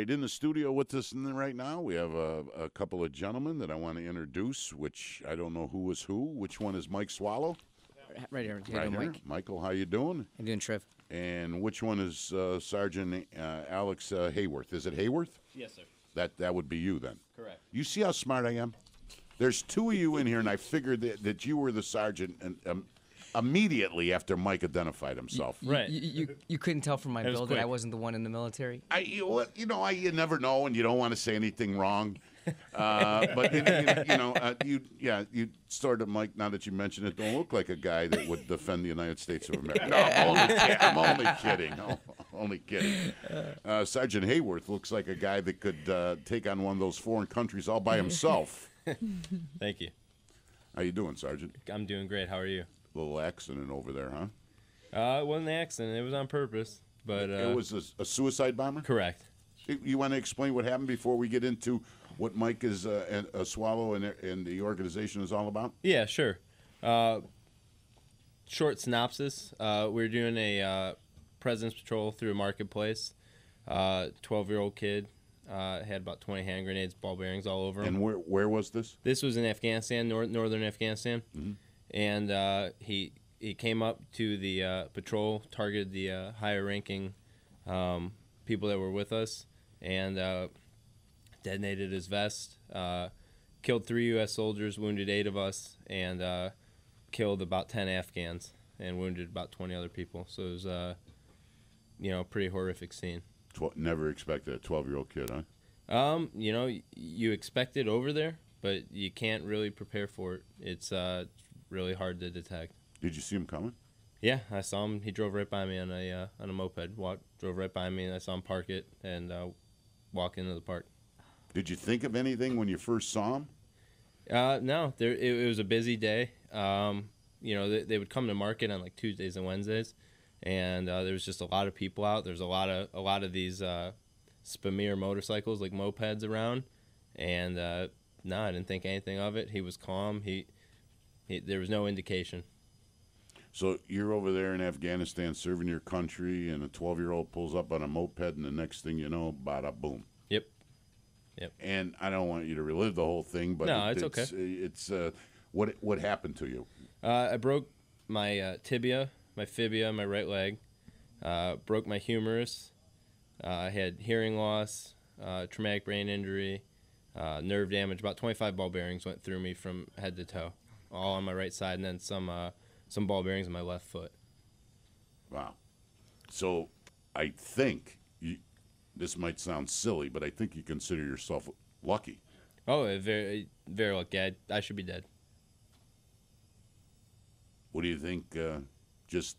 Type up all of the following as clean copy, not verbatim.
right, in the studio with us right now, we have a couple of gentlemen that I want to introduce, which I don't know who is who. Which one is Mike Swallow? Right here. Right here. Mike. Michael, how you doing? I'm doing Triv. And which one is Sergeant Alex Haworth? Is it Haworth? Yes, sir. That would be you then. Correct. You see how smart I am? There's two of you in here, and I figured that you were the sergeant and immediately after Mike identified himself. Right. You couldn't tell from my was build that I quick. wasn't the one in the military? You never know, and you don't want to say anything wrong. But you sort of, Mike. Now that you mention it, don't look like a guy that would defend the United States of America. No, I'm only kidding. Only kidding. Sergeant Haworth looks like a guy that could take on one of those foreign countries all by himself. Thank you. How you doing, Sergeant? I'm doing great. How are you? Little accident over there, huh? It wasn't an accident. It was on purpose. But It was a suicide bomber? correct. You want to explain what happened before we get into what Mike is a Swallow and the organization is all about? Yeah, sure. Short synopsis. We're doing a President's Patrol through a marketplace. 12-year-old kid had about 20 hand grenades, ball bearings all over him. And where was this? This was in Afghanistan, northern Afghanistan. Mm-hmm. And he came up to the patrol, targeted the higher-ranking people that were with us, and detonated his vest, killed 3 U.S. soldiers, wounded 8 of us, and killed about 10 Afghans, and wounded about 20 other people. So it was a pretty horrific scene. Never expected a 12-year-old kid, huh? You expect it over there, but you can't really prepare for it. It's really hard to detect. Did you see him coming? Yeah, I saw him. He drove right by me on a moped. Drove right by me, and I saw him park it and walk into the park. Did you think of anything when you first saw him? No, it was a busy day. They would come to market on like Tuesdays and Wednesdays, and there was just a lot of people out. There's a lot of these Spamir motorcycles, like mopeds, around, and no, I didn't think anything of it. He was calm. There was no indication. So you're over there in Afghanistan serving your country, and a 12-year-old pulls up on a moped, and the next thing you know, bada boom. Yep. And I don't want you to relive the whole thing, but No, it's okay. It's what happened to you? I broke my tibia, my fibia, my right leg. Broke my humerus. I had hearing loss, traumatic brain injury, nerve damage. About 25 ball bearings went through me from head to toe, all on my right side, and then some ball bearings on my left foot. Wow. So I think this might sound silly, but I think you consider yourself lucky. Oh, very, very lucky. I should be dead. What do you think? Just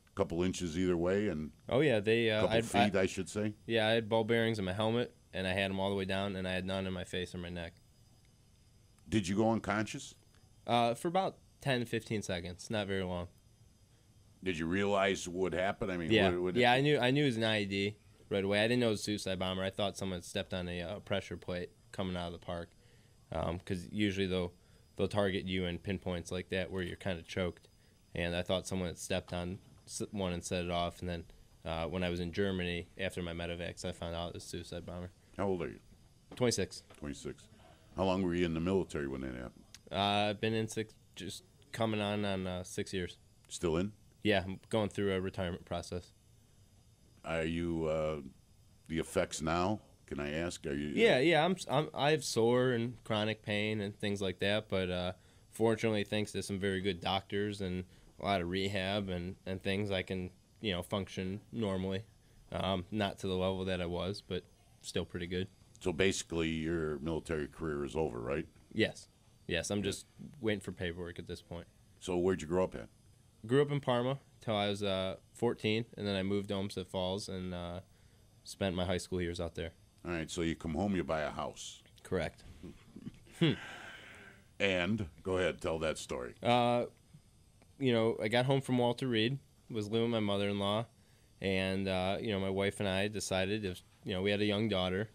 a couple inches either way, and Oh yeah, a couple feet, I should say. Yeah, I had ball bearings in my helmet, and I had them all the way down, and I had none in my face or my neck. Did you go unconscious? For about 10, 15 seconds, not very long. Did you realize what happened? I mean, Yeah, what I knew it was an IED right away. I didn't know it was a suicide bomber. I thought someone had stepped on a pressure plate coming out of the park, because usually they'll target you in pinpoints like that where you're kind of choked. And I thought someone had stepped on one and set it off. And then when I was in Germany after my medevacs, I found out it was a suicide bomber. How old are you? 26. 26. How long were you in the military when that happened? I've been in just coming on 6 years. Still in? Yeah, I'm going through a retirement process. Are you the effects now? Can I ask? Are you? Yeah. I have sore and chronic pain and things like that, but fortunately, thanks to some very good doctors and a lot of rehab and things, I can function normally. Not to the level that I was, but still pretty good. So basically, your military career is over, right? Yes. I'm just waiting for paperwork at this point. So where'd you grow up at? Grew up in Parma till I was 14, and then I moved to Olmsted Falls and spent my high school years out there. All right. So you come home, you buy a house. Correct. And go ahead, tell that story. I got home from Walter Reed, was living with my mother-in-law, and my wife and I decided we had a young daughter,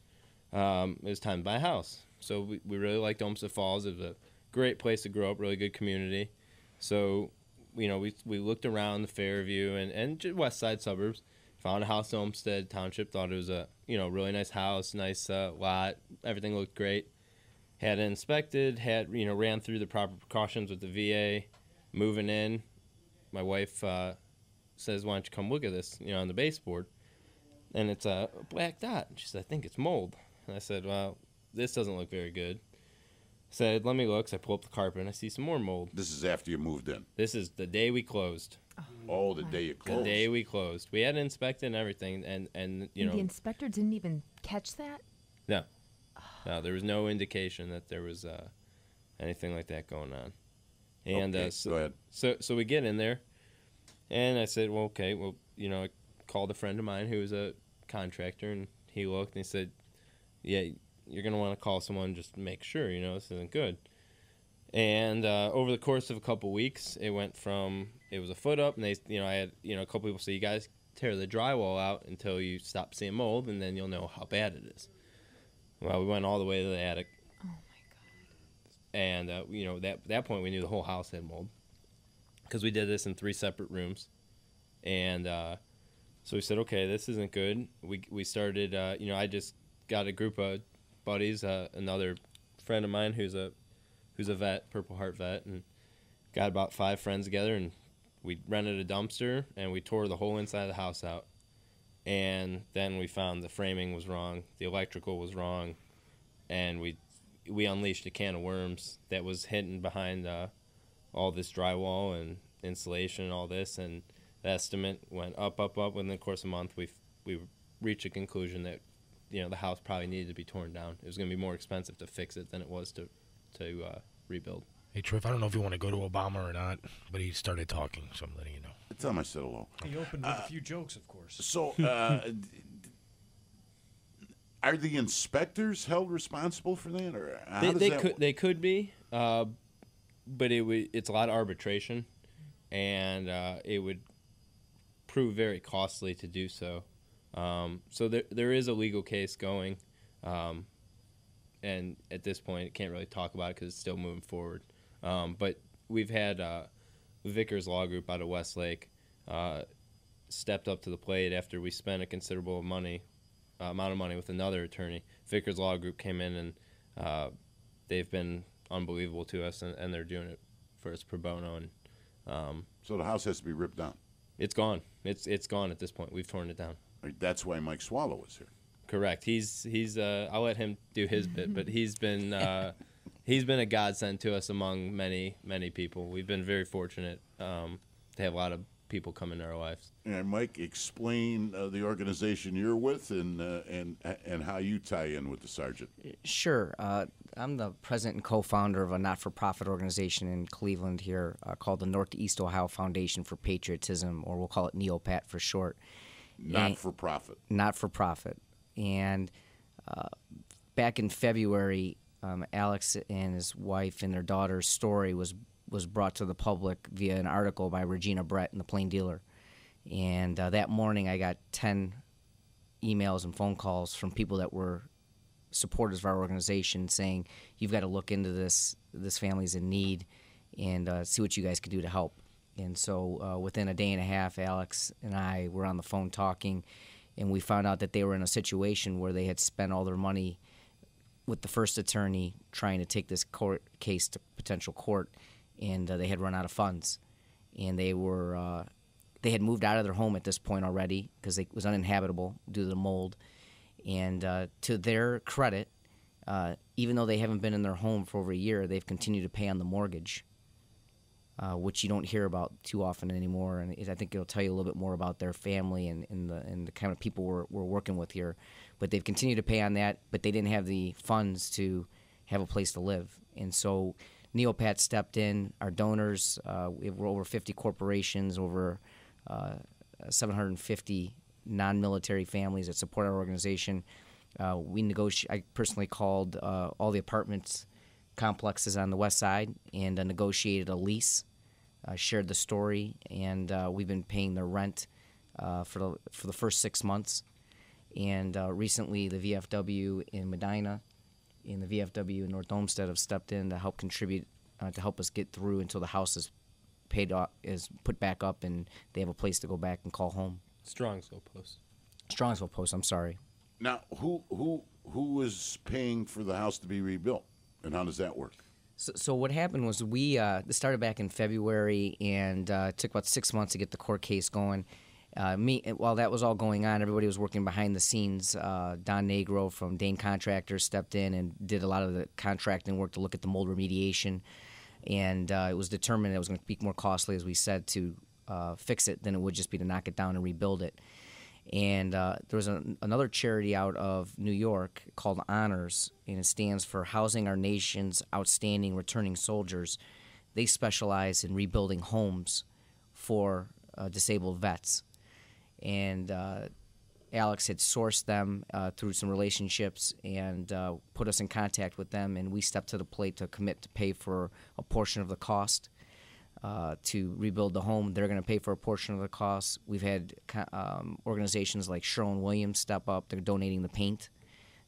it was time to buy a house. So we really liked Olmsted Falls. It was a great place to grow up, really good community. So we looked around the Fairview and just west side suburbs, found a house in Olmsted Township. Thought it was a really nice house, nice lot. Everything looked great. Had it inspected. Ran through the proper precautions with the VA. Moving in, my wife says, "Why don't you come look at this? On the baseboard." And it's a black dot. She said, "I think it's mold." And I said, "Well, this doesn't look very good." I said, "Let me look." So I pull up the carpet and I see some more mold. This is after you moved in. This is the day we closed. Oh, the day you closed. The day we closed. We had it inspected and everything, and The inspector didn't even catch that? no, there was no indication that there was anything like that going on. And Okay, go ahead. So we get in there, and I said, "Well, okay, I called a friend of mine who was a contractor, and he looked and he said, yeah, you're gonna want to call someone just to make sure, this isn't good." And over the course of a couple weeks, it went from it was a foot up, and I had a couple people say, "You guys tear the drywall out until you stop seeing mold, and then you'll know how bad it is." Well, we went all the way to the attic. Oh, my God. And that point we knew the whole house had mold because we did this in 3 separate rooms, and so we said, okay, this isn't good. We started. I just got a group of buddies, another friend of mine who's a vet, Purple Heart vet, and got about 5 friends together, and we rented a dumpster and we tore the whole inside of the house out. And then we found the framing was wrong, the electrical was wrong, and we unleashed a can of worms that was hidden behind all this drywall and insulation and all this, and the estimate went up. Within the course of a month, we reached a conclusion that the house probably needed to be torn down. It was going to be more expensive to fix it than it was to rebuild. Hey, Triv, I don't know if you want to go to Obama or not, but he started talking, so I'm letting you know. Tell him I said hello. He opened with a few jokes, of course. So, are the inspectors held responsible for that, or how does that work? They could be, but it's a lot of arbitration, and it would prove very costly to do so. So there is a legal case going, and at this point, I can't really talk about it because it's still moving forward. But we've had Vickers Law Group out of Westlake stepped up to the plate after we spent a considerable amount of money with another attorney. Vickers Law Group came in, and they've been unbelievable to us, and they're doing it for us pro bono. And So the house has to be ripped down. it's gone. It's gone at this point. We've torn it down. Right, that's why Mike Swallow was here. Correct. He's I'll let him do his bit, but he's been a godsend to us among many people. We've been very fortunate to have a lot of people come into our lives. And Mike, explain the organization you're with and how you tie in with the sergeant. Sure. I'm the president and co-founder of a not-for-profit organization in Cleveland here called the Northeast Ohio Foundation for Patriotism, or we'll call it NEOPAT for short. Not for profit. Not for profit. And back in February, Alex and his wife and their daughter's story was brought to the public via an article by Regina Brett in the Plain Dealer. And that morning I got 10 emails and phone calls from people that were supporters of our organization saying, you've got to look into this family's in need and see what you guys can do to help. And so within a day and a half, Alex and I were on the phone talking, and we found out that they were in a situation where they had spent all their money with the first attorney trying to take this court case to potential court, and they had run out of funds. And they had moved out of their home at this point already because it was uninhabitable due to the mold. And to their credit, even though they haven't been in their home for over a year, they've continued to pay on the mortgage, which you don't hear about too often anymore. And I think it'll tell you a little bit more about their family and the kind of people we're working with here. But they've continued to pay on that, but they didn't have the funds to have a place to live. And so NEOPAT stepped in. Our donors, we're over 50 corporations, over 750 non-military families that support our organization. I personally called all the apartments complexes on the west side and negotiated a lease, shared the story, and we've been paying their rent for the first 6 months. And recently the VFW in Medina and the VFW in North Olmsted have stepped in to help contribute to help us get through until the house is paid off, is put back up, and they have a place to go back and call home. Strongsville Post. Strongsville Post. I'm sorry. Now, who is paying for the house to be rebuilt, and how does that work? So what happened was we this started back in February, and it took about 6 months to get the court case going. While that was all going on, everybody was working behind the scenes. Don Negro from Dane Contractors stepped in and did a lot of the contracting work to look at the mold remediation. And it was determined it was going to be more costly, as we said, to fix it than it would just be to knock it down and rebuild it. And there was another charity out of New York called Honors, and it stands for Housing Our Nation's Outstanding Returning Soldiers. They specialize in rebuilding homes for disabled vets. And Alex had sourced them through some relationships and put us in contact with them, and we stepped to the plate to commit to pay for a portion of the cost to rebuild the home. They're going to pay for a portion of the cost. We've had organizations like Sherwin-Williams step up. They're donating the paint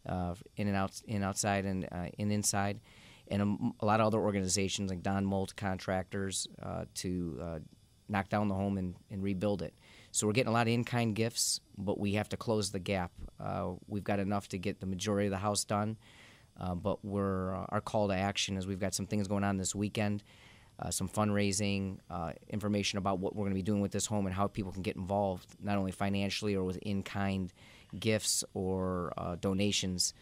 in and outside and inside, and a lot of other organizations like Don Molt Contractors to knock down the home and rebuild it. So we're getting a lot of in-kind gifts, but we have to close the gap. We've got enough to get the majority of the house done, but our call to action is we've got some things going on this weekend, some fundraising, information about what we're going to be doing with this home and how people can get involved, not only financially or with in-kind gifts or donations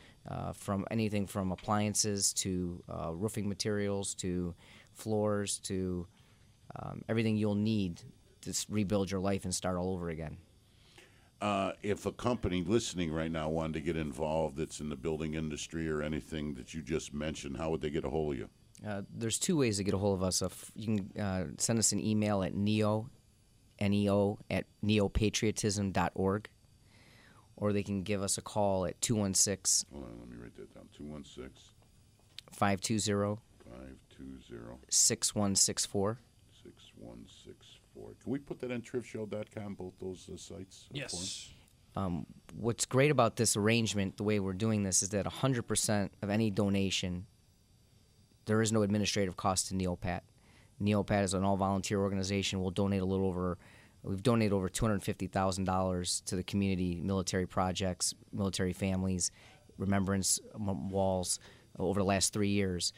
from anything from appliances to roofing materials to floors to everything you'll need to rebuild your life and start all over again. If a company listening right now wanted to get involved that's in the building industry or anything that you just mentioned, how would they get a hold of you? There's two ways to get a hold of us. You can send us an email at NEO at neopatriotism.org, or they can give us a call at 216. Hold on, let me write that down. 216 520 6164. 6164. Can we put that on trivshow.com, both those sites? Yes. What's great about this arrangement, the way we're doing this, is that 100% of any donation, there is no administrative cost to NEOPAT. NEOPAT is an all-volunteer organization. We've donated over $250,000 to the community, military projects, military families, remembrance walls over the last 3 years.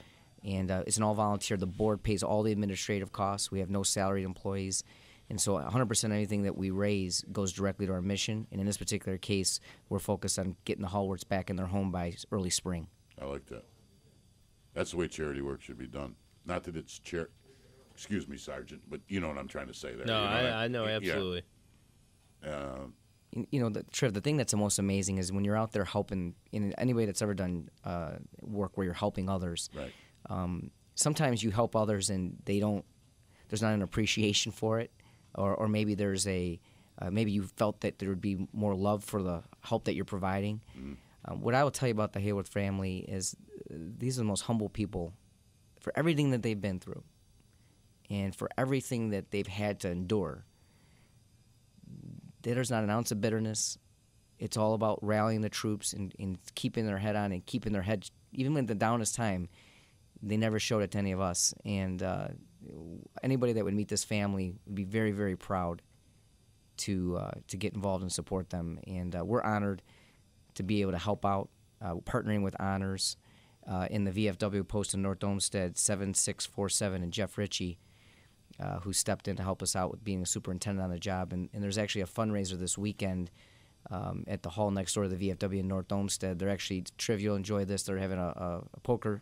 And it's an all-volunteer. The board pays all the administrative costs. We have no salaried employees. And so 100% of anything that we raise goes directly to our mission. And in this particular case, we're focused on getting the Haworths back in their home by early spring. I like that. That's the way charity work should be done. Not that it's excuse me, Sergeant, but you know what I'm trying to say there. No, you know, I know, absolutely. Trev, the thing that's the most amazing is when you're out there helping, in anybody that's ever done work where you're helping others. Right. Sometimes you help others and there's not an appreciation for it, or maybe there's maybe you felt that there would be more love for the help that you're providing. Mm-hmm. What I will tell you about the Haworth family is these are the most humble people for everything that they've been through and for everything that they've had to endure. There's not an ounce of bitterness. It's all about rallying the troops and keeping their head on and keeping their head, even in the downest time. They never showed it to any of us. And anybody that would meet this family would be very, very proud to get involved and support them. And we're honored to be able to help out, partnering with Honors in the VFW post in North Olmsted, 7647, and Jeff Ritchie, who stepped in to help us out with being a superintendent on the job. And there's actually a fundraiser this weekend at the hall next door to the VFW in North Olmsted. They're actually, Triv, you'll enjoy this. They're having a poker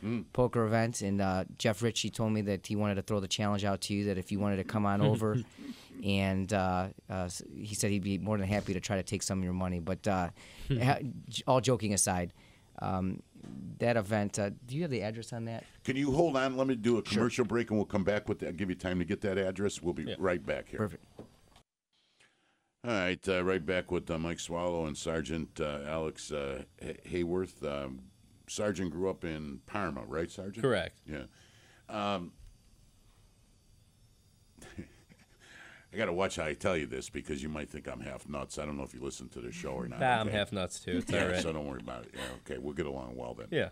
event, and Jeff Ritchie told me that he wanted to throw the challenge out to you, that if you wanted to come on over, and he said he'd be more than happy to try to take some of your money. But all joking aside, that event, do you have the address on that? Can you hold on? Let me do a commercial break, and we'll come back with that. I'll give you time to get that address. We'll be right back here. Perfect. All right, right back with Mike Swallow and Sergeant Alex Haworth. Sergeant grew up in Parma, right, Sergeant? Correct. Yeah. I got to watch how I tell you this because you might think I'm half nuts. I don't know if you listen to the show or not. Nah, I'm half nuts too. It's all right. So don't worry about it. Yeah, okay, we'll get along well then. Yeah.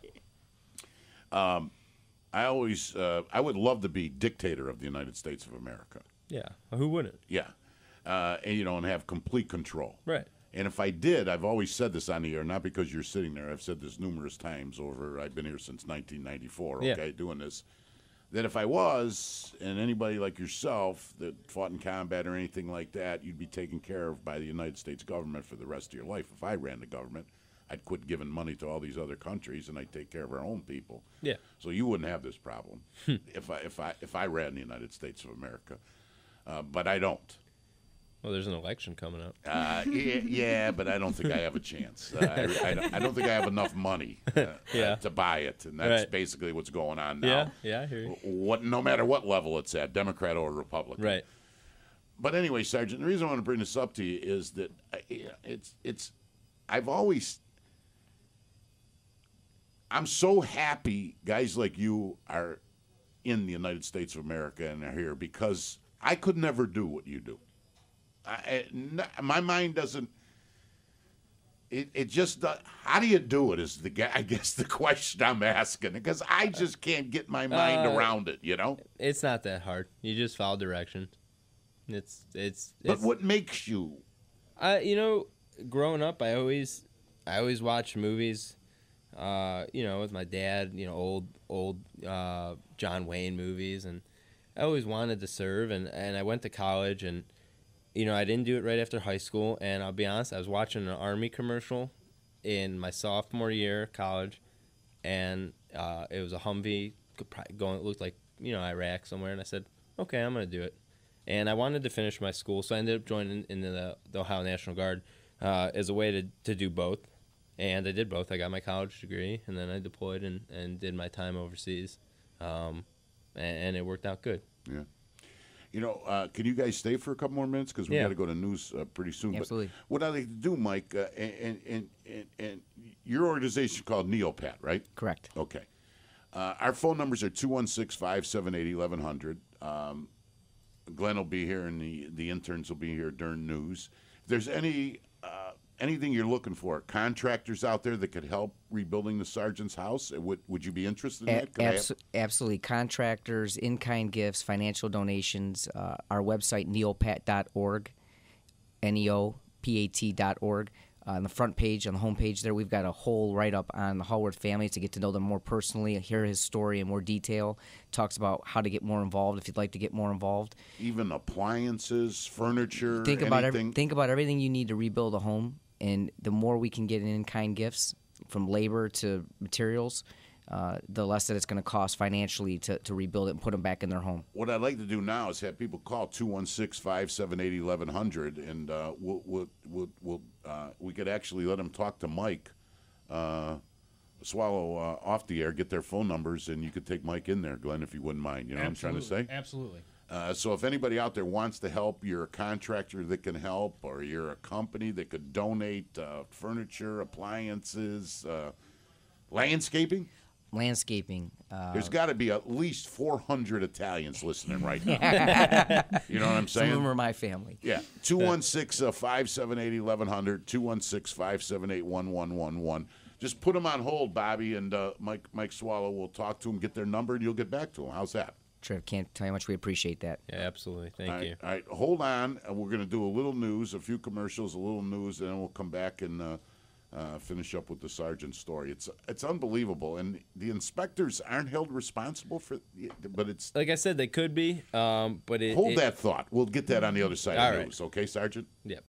I would love to be dictator of the United States of America. Yeah. Well, who wouldn't? Yeah. and have complete control. Right. And if I did, I've always said this on the air, not because you're sitting there. I've said this numerous times over. I've been here since 1994. Okay, doing this. That if I was, and anybody like yourself that fought in combat or anything like that, you'd be taken care of by the United States government for the rest of your life. If I ran the government, I'd quit giving money to all these other countries, and I'd take care of our own people. Yeah. So you wouldn't have this problem if I ran the United States of America, but I don't. Well, there's an election coming up. Yeah, but I don't think I have a chance. I don't think I have enough money to buy it, and that's basically what's going on now. Yeah, I hear you. No matter what level it's at, Democrat or Republican. Right. But anyway, Sergeant, the reason I want to bring this up to you is that I'm so happy guys like you are in the United States of America and are here, because I could never do what you do. My mind doesn't. It just. How do you do it? Is I guess the question I'm asking, because I just can't get my mind around it. It's not that hard. You just follow directions. But what makes you? Growing up, I always watched movies. With my dad. Old John Wayne movies, and I always wanted to serve, and I went to college, and I didn't do it right after high school, and I'll be honest, I was watching an Army commercial in my sophomore year of college, and it was a Humvee going, it looked like, Iraq somewhere, and I said, okay, I'm going to do it. And I wanted to finish my school, so I ended up joining in the Ohio National Guard as a way to do both, and I did both. I got my college degree, and then I deployed and did my time overseas, and it worked out good. Yeah. Can you guys stay for a couple more minutes, because we got to go to news pretty soon. Absolutely. But what I'd like to do, Mike, and your organization called NEOPAT, right? Correct. Okay. Our phone numbers are 216-578-1100. Glenn will be here, and the interns will be here during news. If there's anything you're looking for, contractors out there that could help rebuilding the sergeant's house, would you be interested in that? Absolutely. Contractors, in-kind gifts, financial donations. Our website, neopat.org, neopat.org. On the front page, on the home page there, we've got a whole write-up on the Haworth family to get to know them more personally, hear his story in more detail. Talks about how to get more involved if you'd like to get more involved. Even appliances, furniture, think anything. Think about everything you need to rebuild a home, and the more we can get in-kind gifts, from labor to materials, the less that it's going to cost financially to rebuild it and put them back in their home. What I'd like to do now is have people call 216-578-1100, and we could actually let them talk to Mike Swallow off the air, get their phone numbers, and you could take Mike in there, Glenn, if you wouldn't mind. You know Absolutely. what I'm trying to say? Absolutely. So if anybody out there wants to help, you're a contractor that can help, or you're a company that could donate furniture, appliances, landscaping. There's got to be at least 400 Italians listening right now. You know what I'm saying? Some of them are my family. Yeah. 216-578-1100, 216-578-1111. Just put them on hold, Bobby, and Mike Swallow will talk to them, get their number, and you'll get back to them. How's that? Trev, can't tell you how much we appreciate that. Yeah, absolutely. Thank you. All right, hold on. We're going to do a little news, a few commercials, a little news, and then we'll come back and finish up with the sergeant's story. It's unbelievable, and the inspectors aren't held responsible for, but it's like I said, they could be, but hold that thought. We'll get that on the other side of right. news, okay, Sergeant? Yep.